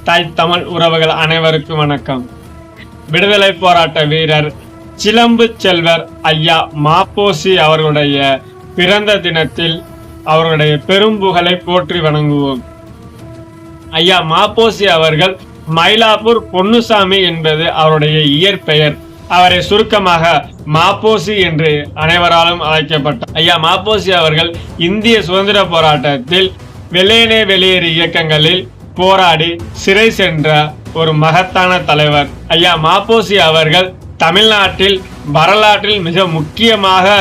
தாய் தமிழ் உறவுகள் அனைவருக்கும் வணக்கம். விடுதலை போராட்ட வீரர் சிலம்பு செல்வர் ஐயா ம.பொ.சி. அவர்களுடைய பிறந்த தினத்தில் அவர்களுடைய பெரும்புகழை போற்றி வணங்குவோம். ஐயா ம.பொ.சி. அவர்கள் மயிலாப்பூர் பொன்னுசாமி என்பது அவருடைய இயற்பெயர். அவரை சுருக்கமாக ம.பொ.சி. என்று அனைவராலும் அழைக்கப்பட்டார். ஐயா ம.பொ.சி. அவர்கள் இந்திய சுதந்திர போராட்டத்தில் வெள்ளையனே வெளியேறு இயக்கங்களில் போராடி சிறை சென்ற ஒரு மகத்தான தலைவர். ஐயா ம.பொ.சி. அவர்கள் தமிழ்நாட்டில் வரலாற்றில் மிக முக்கியமாக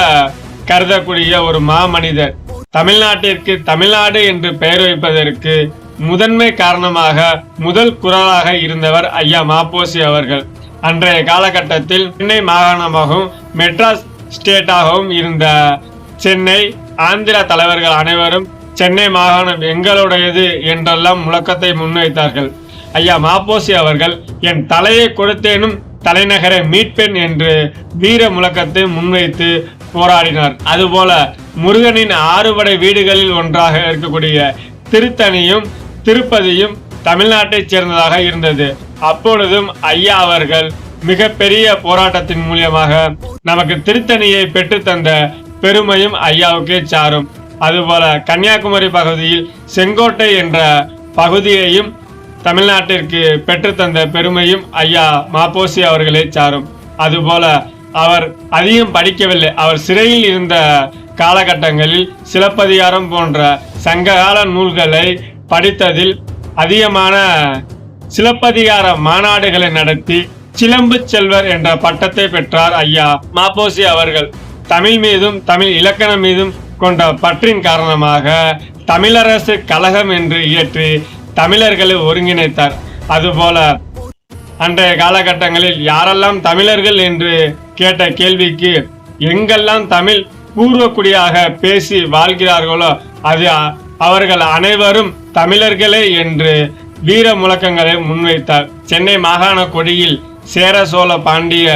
கருதக்கூடிய ஒரு மாமனிதர். தமிழ்நாட்டிற்கு தமிழ்நாடு என்று பெயர் வைப்பதற்கு முதன்மை காரணமாக முதல் குரலாக இருந்தவர் ஐயா ம.பொ.சி. அவர்கள். அன்றைய காலகட்டத்தில் சென்னை மாகாணமாகவும் மெட்ராஸ் ஸ்டேட்டாகவும் இருந்த சென்னை ஆந்திர தலைவர்கள் அனைவரும் சென்னை மாகாணம் எங்களுடையது என்றெல்லாம் முழக்கத்தை முன்வைத்தார்கள். ஐயா ம.பொ.சி. அவர்கள் என் தலையை கொடுத்தேனும் தலைநகரை மீட்பேன் என்று வீர முழக்கத்தை முன்வைத்து போராடினார். அதுபோல முருகனின் 6 படை வீடுகளில் ஒன்றாக இருக்கக்கூடிய திருத்தணியும் திருப்பதியும் தமிழ்நாட்டைச் சேர்ந்ததாக இருந்தது. அப்பொழுதும் ஐயா அவர்கள் மிகப்பெரிய போராட்டத்தின் மூலியமாக நமக்கு திருத்தணியை பெற்றுத்தந்த பெருமையும் ஐயாவுக்கே சாரும். அதுபோல கன்னியாகுமரி பகுதியில் செங்கோட்டை என்ற பகுதியையும் தமிழ்நாட்டிற்கு பெற்றுத்தந்த பெருமையும் ஐயா ம.பொ.சி. அவர்களே சாரும். அதுபோல அவர் அதிகம் படிக்கவில்லை. அவர் சிறையில் இருந்த காலகட்டங்களில் சிலப்பதிகாரம் போன்ற சங்ககால நூல்களை படித்ததில் அதிகமான சிலப்பதிகார மாநாடுகளை நடத்தி சிலம்பு செல்வர் என்ற பட்டத்தை பெற்றார் ஐயா ம.பொ.சி. அவர்கள். தமிழ் மீதும் தமிழ் இலக்கணம் மீதும் கொண்ட பற்றின் காரணமாக தமிழரசு கழகம் என்று இயற்றி தமிழர்களை ஒருங்கிணைத்தார். அதுபோல அன்றைய காலகட்டங்களில் யாரெல்லாம் தமிழர்கள் என்று கேட்ட கேள்விக்கு எங்கெல்லாம் தமிழ் பூர்வக்குடியாக பேசி வாழ்கிறார்களோ அது அவர்கள் அனைவரும் தமிழர்களே என்று வீர முழக்கங்களை முன்வைத்தார். சென்னை மாகாண கொடியில் சேர சோழ பாண்டிய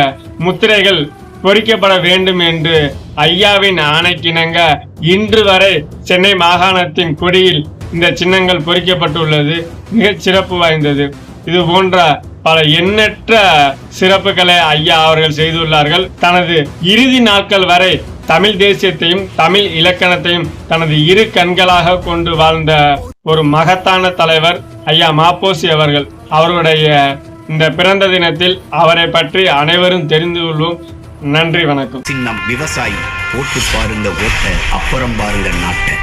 முத்திரைகள் பொறிக்கப்பட வேண்டும் என்று ஐயாவின் ஆணைக்கிணங்க இன்று வரை சென்னை மாகாணத்தின் கொடியில் இந்த சின்னங்கள் பொறிக்கப்பட்டுள்ளது. மிக சிறப்பு வாய்ந்தது. இது போன்ற பல எண்ணற்ற சிறப்புகளை ஐயா அவர்கள் செய்துள்ளார்கள். தனது இறுதி நாட்கள் வரை தமிழ் தேசியத்தையும் தமிழ் இலக்கணத்தையும் தனது இரு கண்களாக கொண்டு வாழ்ந்த ஒரு மகத்தான தலைவர் ஐயா ம.பொ.சி. அவர்கள். அவருடைய இந்த பிறந்த தினத்தில் அவரை பற்றி அனைவரும் தெரிந்து கொள்வோம். நன்றி, வணக்கம். சின்னம் விவசாயி, ஓட்டு பாருங்க ஓட்ட, அப்புறம் பாருங்க நாட்டை.